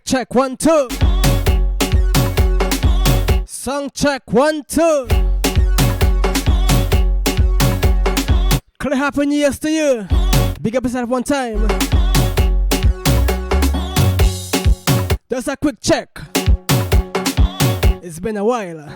Check 1 2. Song check 1 2. Could it happen years to you? Big up yourself one time. Just a quick check. It's been a while.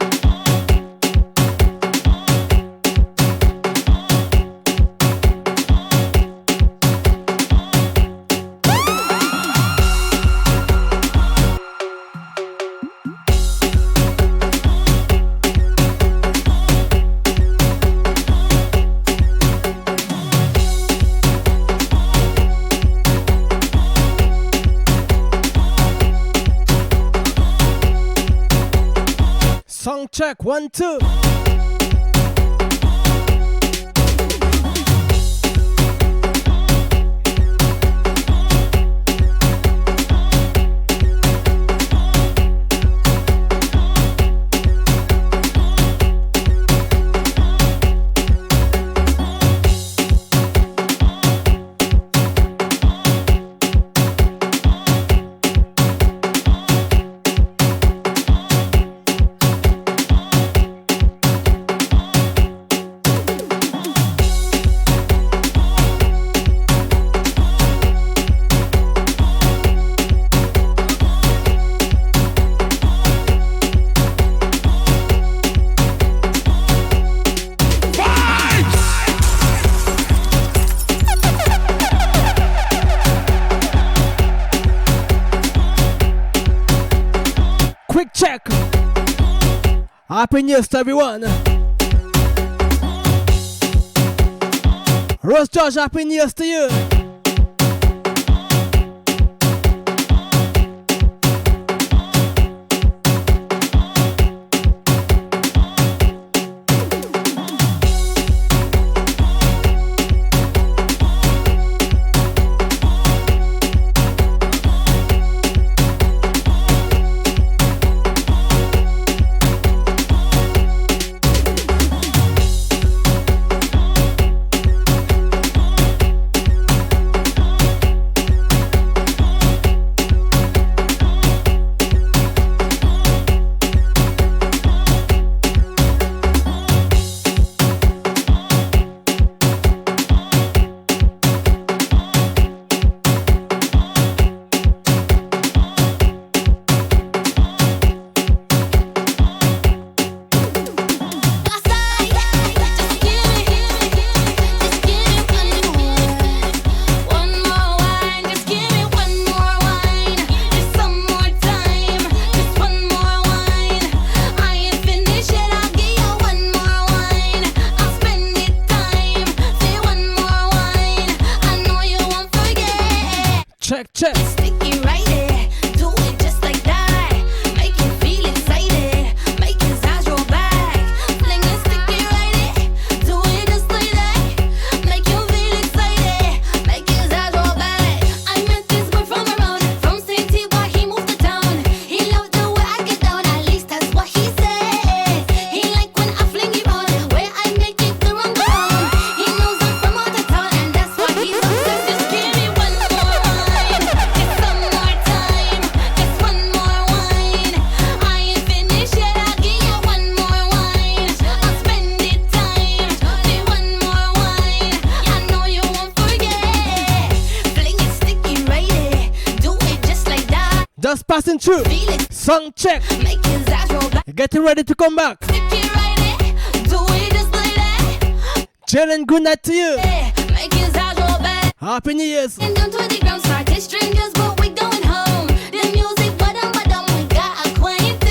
Song check 1 2. Check. Happy New Year to everyone. Rose George, Happy New Year to you. Check. Sticky right there, do it just like that. Make him feel excited, make his eyes roll back. Fling it, sticky right there, do it just like that. Make him feel excited, make his eyes roll back. I met this boy from around, from city where he moved to town. He loved the way I get down, at least that's what he said. He like when I fling it on, where I make it go round the town. He knows I'm from out of town, and that's why he's obsessed. Just give me one more wine. Just passing through. Song check. Make his eyes roll back. Getting ready to come back. Sticky right there, do it just like that. Jalen, good night to you. Make his eyes roll back. Happy New Year's. And down to the ground, started strangers, but we going home. The music, but we got acquainted.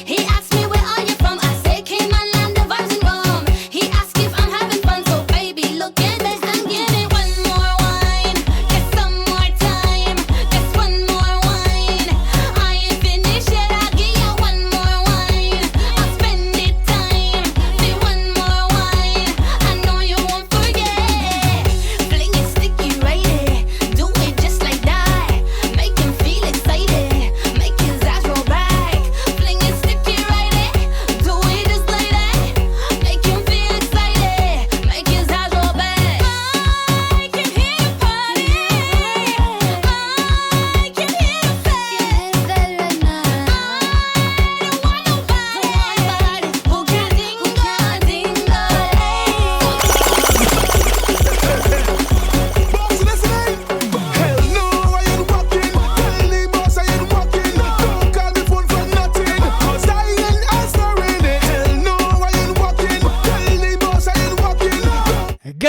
He asked me, where are you from? I say, Cayman land, the vibes in Rome. He asked if I'm having fun, so baby, look at this and give me one more wine. Get some more time, just one more wine. I ain't finished yet, I'll give you one more wine. I'll spend it time, say one more wine. I know you won't forget. Fling it sticky right there, do it just like that.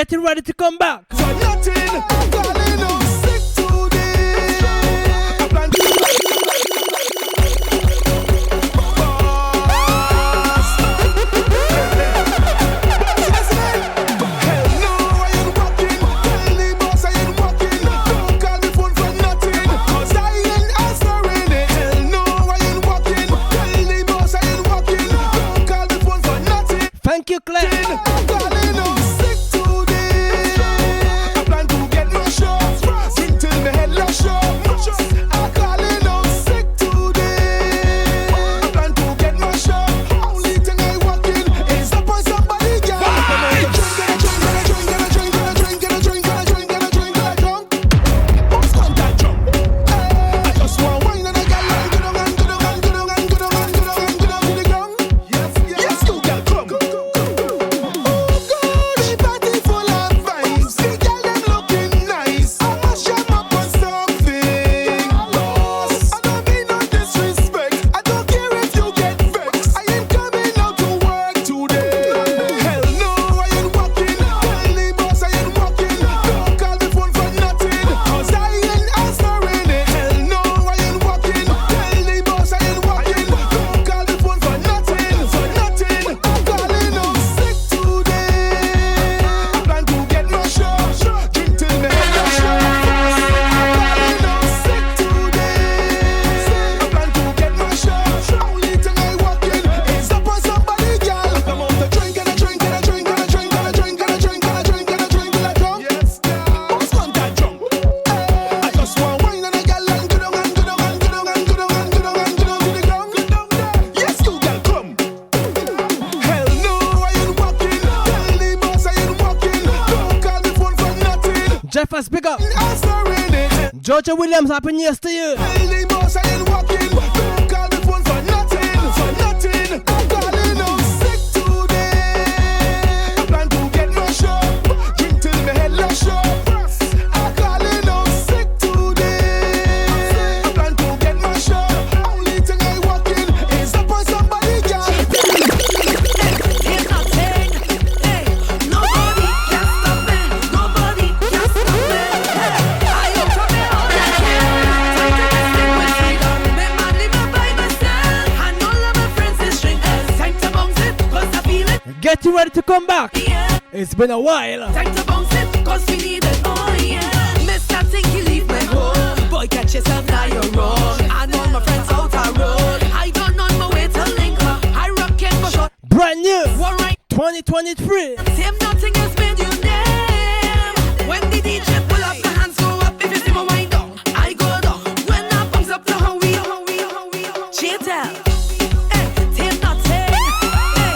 Getting ready to come back. For nothing, calling out sick today. I plan to hell no, I ain't walking. Tell the boss I ain't walking. Don't call me phone for nothing, 'cause I ain't answering it. Hell no, I ain't walking. Tell the boss I ain't walking. Don't call me phone for nothing. Thank you, Claire. Calling out sick today. I plan to get my shot. Sing till my head lash up. I'm calling out sick today. I plan to get my shot. Only thing I walk in is up on somebody, girl. What's on that drum? I just want wine and a gal like good on and good on and good on and good on and good on and good on to the ground. Yes, you gal come. Oh God, the party full of vibes. The gal them looking nice. I must jam up on something. Boss, I don't mean no disrespect. I don't care if you get vexed. I ain't coming out to work today. Hell no, I ain't walking. Tell the boss I ain't walking. Don't call me phone for nothing, 'cause I ain't answering it. Hell no, I ain't walking. Tell the boss I ain't walking. Don't call me phone for nothing, for nothing. I'm calling out sick today. I plan to get my shot. Drink till my head lash up. I'm calling out sick today. I plan to get my shot. Only thing I walk in is up on somebody, girl. I'm out to drink and a drink and a drink and a drink and a drink and a drink and a drink and a drink till I drunk. Yes, girl. What's on that drum? I just want wine and a gal and good on and good on and good on and good on and good on and good on to the ground. Yes, you gal come. Hell no, I ain't walking. Tell the boss I ain't walking. Don't call me phone for nothing. Jeff has big up. Answering it. Georgia Williams, happy New Year to you. Tell the boss I ain't walking. Don't call me phone for nothing, for nothing. I'm calling out sick today. I plan to get my shot. Drink till my head lash up. I'm calling out sick today. I plan to get my shot. Only thing I walk in is up on somebody, girl. Here's nothing. Hey, nobody can stop me. Nobody can stop me. I open me all again. Time to get stick with freedom. Me man live by myself. And all of my friends is stringers. Time to bounce it, 'cause I feel it. Getting ready to come back. Yeah. It's been a while. Time to bounce it, 'cause we need it. Oh yeah. Mr. Tinky leave me home. Boy, catch yourself, now you're wrong. And all my friends out a road. I don't know my way to link up. I rock it for short. Brand new. One right. 2023. Same nothing has made you name. When the DJ pull up, my hands go up. If you see my wind down, I go down. When I bounce up to how we cheater. Hey, same nothing. Hey,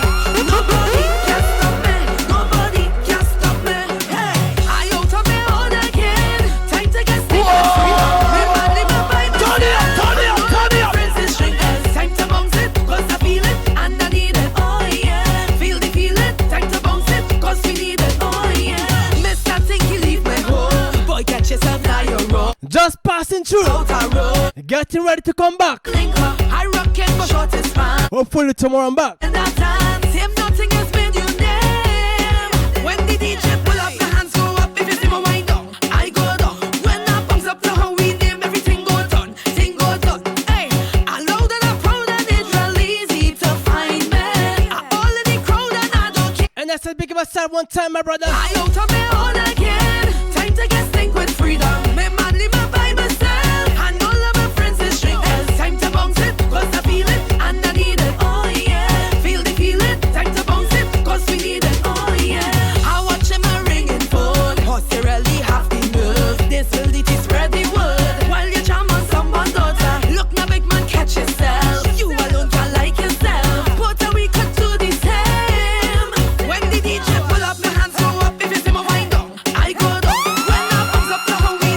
nobody can stop me. Nobody can stop me. Hey, I out of my own again. Time to get stick with freedom. Me man live by myself. Turn it up, turn it up, turn it up. Friends is stringers. Time to bounce it, 'cause I feel it and I need it. Oh yeah, feel the feeling. Time to bounce it, 'cause we need it. Oh yeah, Mr. Tinky leave me home. Boy, catch yourself, now you're wrong. Just passing through. Out a road, Getting ready to come back. link up. I rock it for shortest span. Hopefully tomorrow I'm back. And that time, same nothing has made you name. When the DJ pull up, the hands go up. If you see my wind down, I go down. When I bounce up to how we name, everything go done, thing go done. Hey, I loud and I'm proud and it's real easy to find me. I all in the crowd and I don't care. And I said, big myself one time, my brother. I out of my own again. Time to get stink with freedom. Me man live by myself. And all of my friends is stringers. Time to bounce it, 'cause I feel it and I need it. Oh yeah, feel the feeling. Time to bounce it, 'cause we need it. Oh yeah, I watch him a ringing phone. Cause you really have the nerve. This ability to spread the word. While you jam on someone's daughter. Look now, big man, catch yourself. You alone can like yourself. But we could do the same. When the DJ pull up, my hands go up. If you see my wind down, I go down. When I bounce up to how we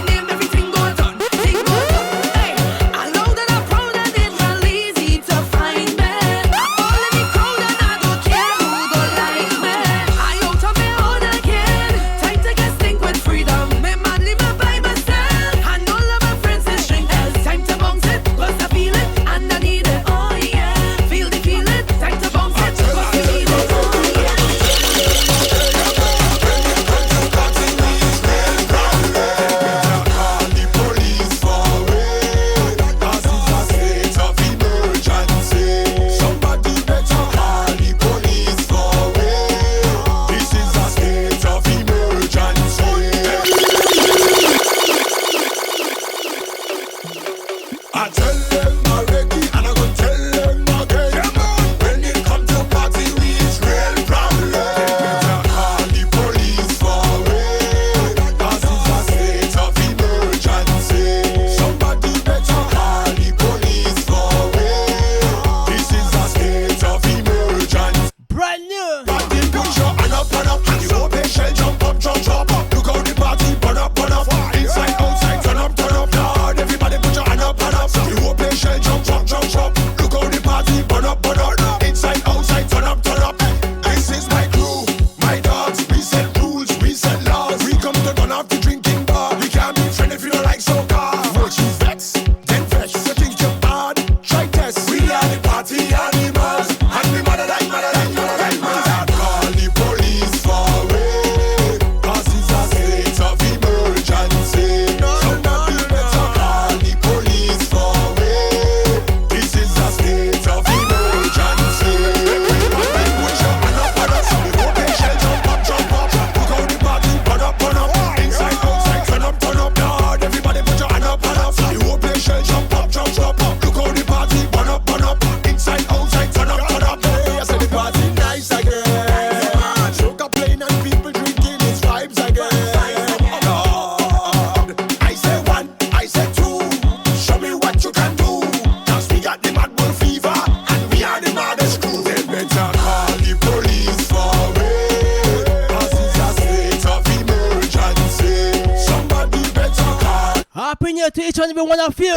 Year to each and every one of you.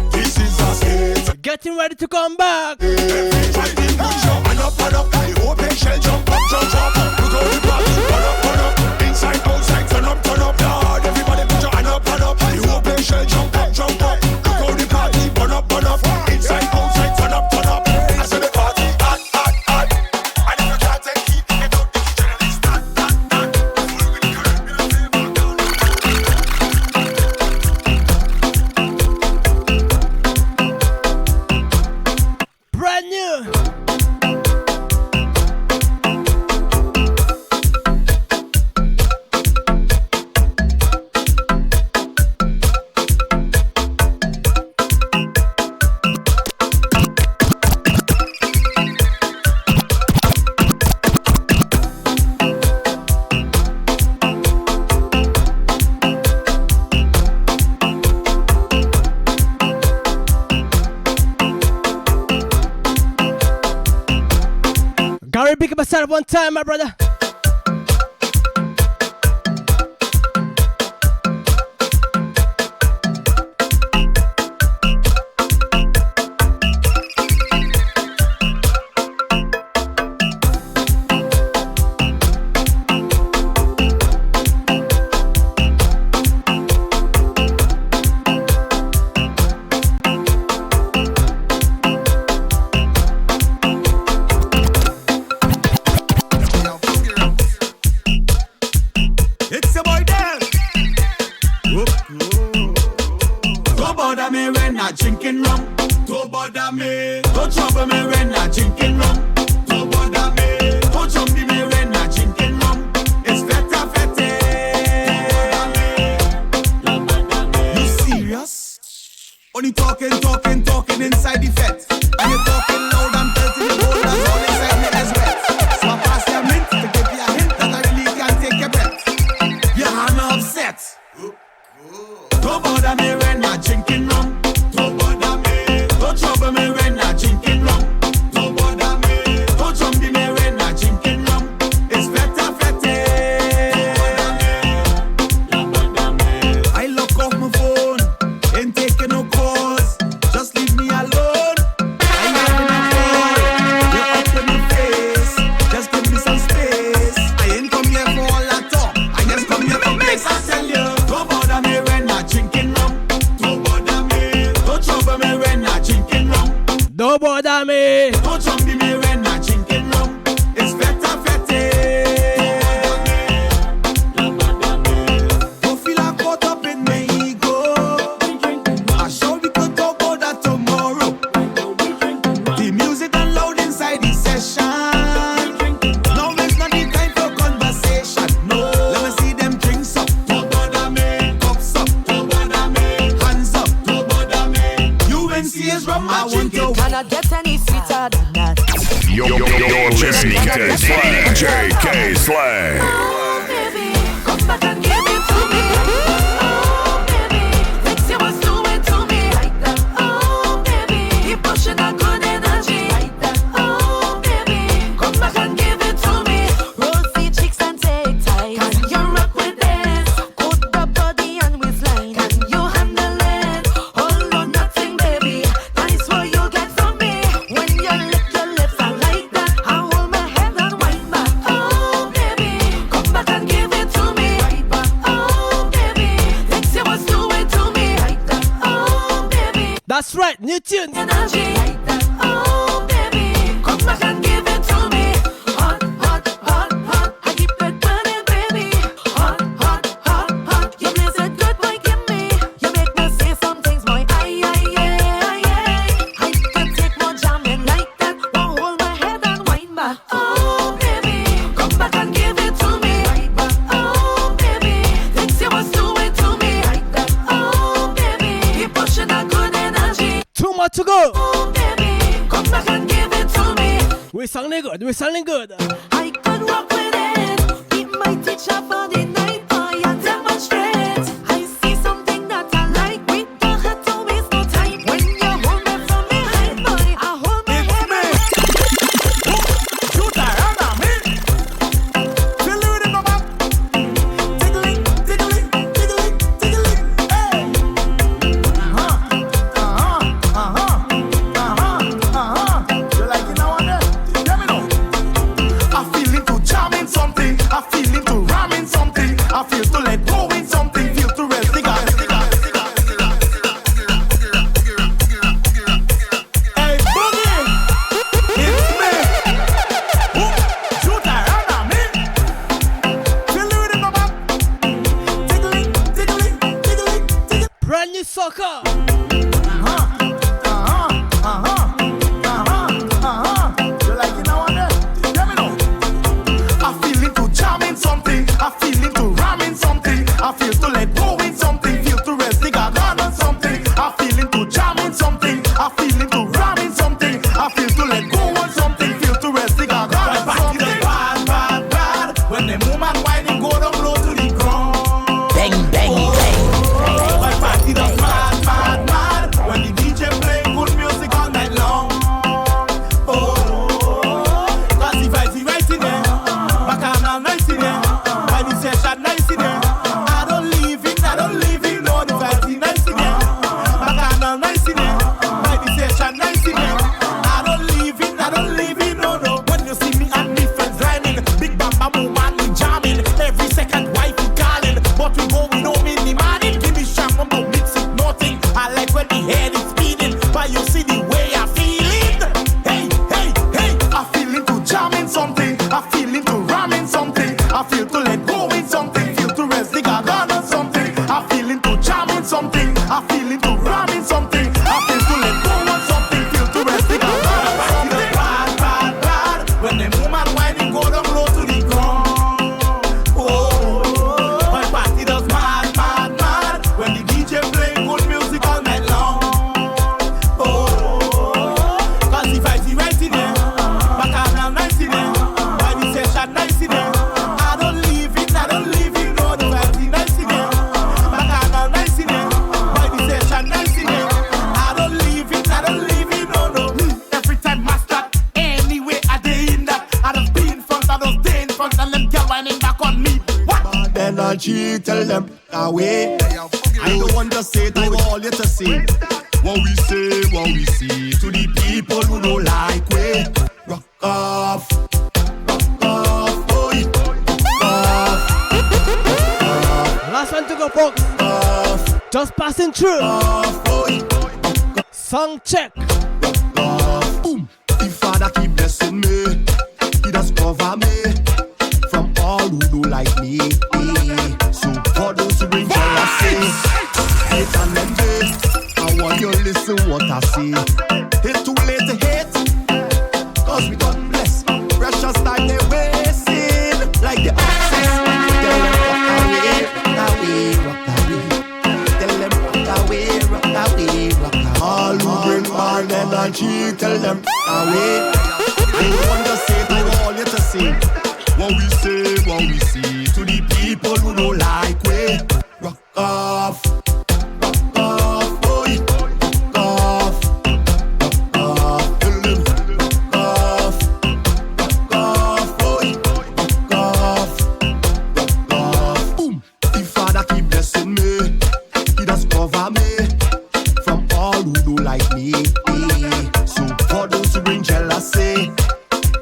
This is a state. Getting ready to come back. Everybody push your hand up, the open shell jump up, jump up. Look how the party burn up. Inside, outside, turn up, Lord. Everybody put your hand up, the open shell jump up, jump up. Look how the party burn up. Inside, outside, turn up. I said the party hot, hot, hot. And if you can't take heat, it out the kitchen and it's hot, hot, hot. Full with the current, me no feel back down. Brand new. Gary, pick up yourself one time, my brother. It's a boy there. Don't bother me when I drinking rum. Don't bother me. Don't trouble me when I drinking rum. Don't bother me. Don't trouble me when I drinking rum. It's feta fete. Don't bother me. You serious? Only talking inside the fet. And you talking loud and dirty. The whole that's all inside me is wet. So I pass your mint to give you a hint that I really can't take your breath. I'm upset. Don't bother me when I drinking rum. Don't bother me. Don't trouble me when I drinking rum. Don't bother me. Don't trouble me when I drinking rum. It's feta fete. Don't bother me. I lock off my phone. Ain't taking no calls. Just leave me alone. I never been you're up in my face. Just give me some space. I ain't come here for all that talk. I just come here for place. I tell you, don't bother me when I drinking rum. Don't bother me. Don't trouble me when I drinking rum. Don't bother me. Don't trouble me when I drinking rum. It's feta fete. Don't bother me. Don't feel like caught up in my ego. I'm sure we could talk about that tomorrow. The music and loud inside the session. Now is not the time for conversation. No, let me see them drinks up. Don't bother me. Cups up. Don't bother me. Hands up. Don't bother me. UNC is rum. I want to. Cannot get any sweeter than that. You're listening to DJ K Slay. Oh, baby, come back and give it to me. Oh, baby, fix you must do it to me. Like that. Oh, baby, keep pushing that good energy. Like that. Oh, baby, come back and give it to me. Rosy cheeks and take time. Can you rock with it? Put the body and waistline. Can you handle it? Hold on, nothing, baby. That is what you get from me. When you lick your lips, I like that. I hold my head and wind back. Oh, baby, come back and give it to me. Right back. Oh, baby, fix you must do it to me. Like that. Oh, baby, That's right, new tune. energy. Like that. Oh, baby, come back and give it to me. Hot, hot, hot, hot. I keep it burning, baby. Hot, hot, hot, hot. You blaze it good, boy, give me. You make me say some things, boy. Aye, aye, aye, aye, aye. I could take more jamming like that. Won't hold my head and wind back. Oh, baby, come back and give it to me. Right back. Oh, baby, fix you must do it to me. Like that. Oh, baby, keep pushing that good energy. Too much to go. Oh, baby, come back and give it to me. We're sounding good. We're sounding good. I could walk with it. Be my teacher for the night. Oh, you demonstrate. I see something that I like. We don't have to waste no time. When you hold me from behind, boy, I hold my head up. Shoot around on me. Feel the rhythm, mama. Tickling, tickling, tickling, tickling. Hey. feel to let go in something, feel to rest the God. Hey, Boogie, it's me. Shoot a run on me. Feel the rhythm, Baba. Tickling, tickling, tickling, tickling. Brand new Soca. You like it now and then? Let me know. I feel into jamming something. I feel into ramming something. I feel to let go in something. Feel to rest the garden on something. I feel into jamming something. I feel into ramming something. I feel to let go on something. Feel to rest the garden on something. Bad, bad, bad. When the woman whining go down low to the ground. Bang, bang, bang. My party does mad, mad, mad. When the DJ play good music all night long. Cause the vibes is right in there. Bacchanal nice in there. By the session nice in there. I don't leave it, no, the vibes is nice in there. Bacchanal nice in there. By the session nice in there. I don't leave it, no. When you see me and me friends rhyming, big bamba woman we jamming. Every second wife we calling, but we go we know me the morning. Give me sham from the mix it nothing. I like when the head is speeding, but you see the way I feeling. Hey, hey, hey, I feel into jamming something. I feel into ramming something. I feel to let go in something. Feel to rest the garden on something. I feel into jamming something. I feel into ramming something. I feel to let go on something. Feel to rest the garden on something. Bad, bad, bad. When the woman whining go down low to the ground. My party does mad, mad, mad. When the DJ play good music all night long. Cause the vibes is right in there. Bacchanal nice in there. By the session nice in there. I don't leave it, no, the vibes is nice in there. Bacchanal nice in there. By the session nice in there. I don't leave it, no. Every time master, anyway I day in that. I just be in front, I just day in front, and them girl whining back on me. What? Energy, tell them away. I don't want to say it, I want all you to say. What we say to the people who don't like we. Rock off, boy. Last one to go, folks. Just passing through. Boy. Song check. Boom. The Father keep blessing me. He does cover me from all who do like me. So for those who bring jealousy, hate and envy, I want you to listen what I say. It's too late to hate, cause we done blessed. Precious time they wasting, like the oxes. Tell them rock away. Tell them rock away. All who bring bad energy, tell them away. I don't want to say it, I want all you to say. What we say to the people who don't like we. Rock off, boy. Rock off. Tell them rock off, boy. Rock off. Boom. The Father keep blessing me. He does cover me from all who do like me. So for those who bring jealousy,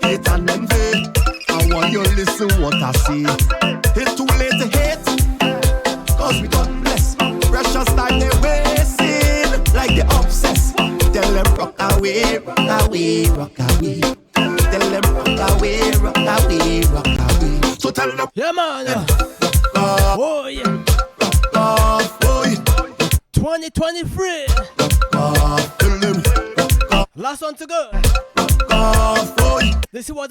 hate and envy, I want you to listen what I say. It's too late to hate, cause we done blessed. Precious time they wasting, like the obsessed. Tell them rock away. Tell them rock away. So tell them Yeah, man. Oh, yeah. rock off, boy. 2023. Rock off. Tell them Last one to go. rock off, boy. This was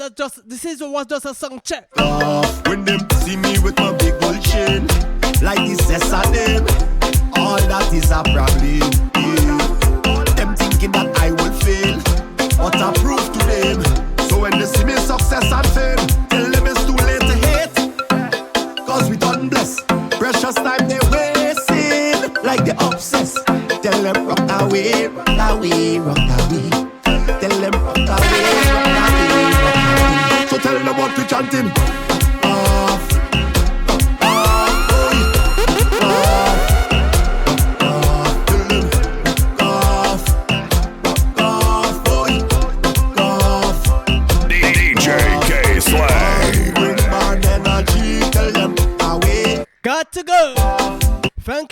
just a song check. Off. When them see me with my big gold chain, like this them, all that is a problem. Yeah. Them thinking that I will fail, but I prove to them. So when they see me success and fame, tell them it's too late to hate, cause we done blessed. Precious time they wasting, like the obsessed. Tell them rock away. Tell them rock away. So tell them what we chanting. Off, boy. Off. Tell them off, boy. Off. DJ K Slay. Bring bad energy, tell them away. God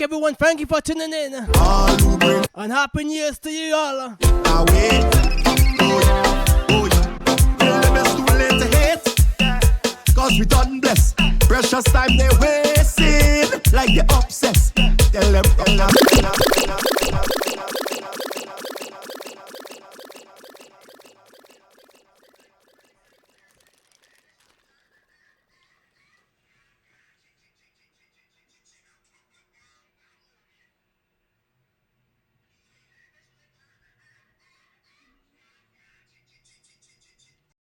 everyone. Thank you for tuning in. And happy New Year's to you all. Away. Oh yeah. It's too late to hate. Cause we done blessed. Precious time they wasting. Like they obsessed. Tell them.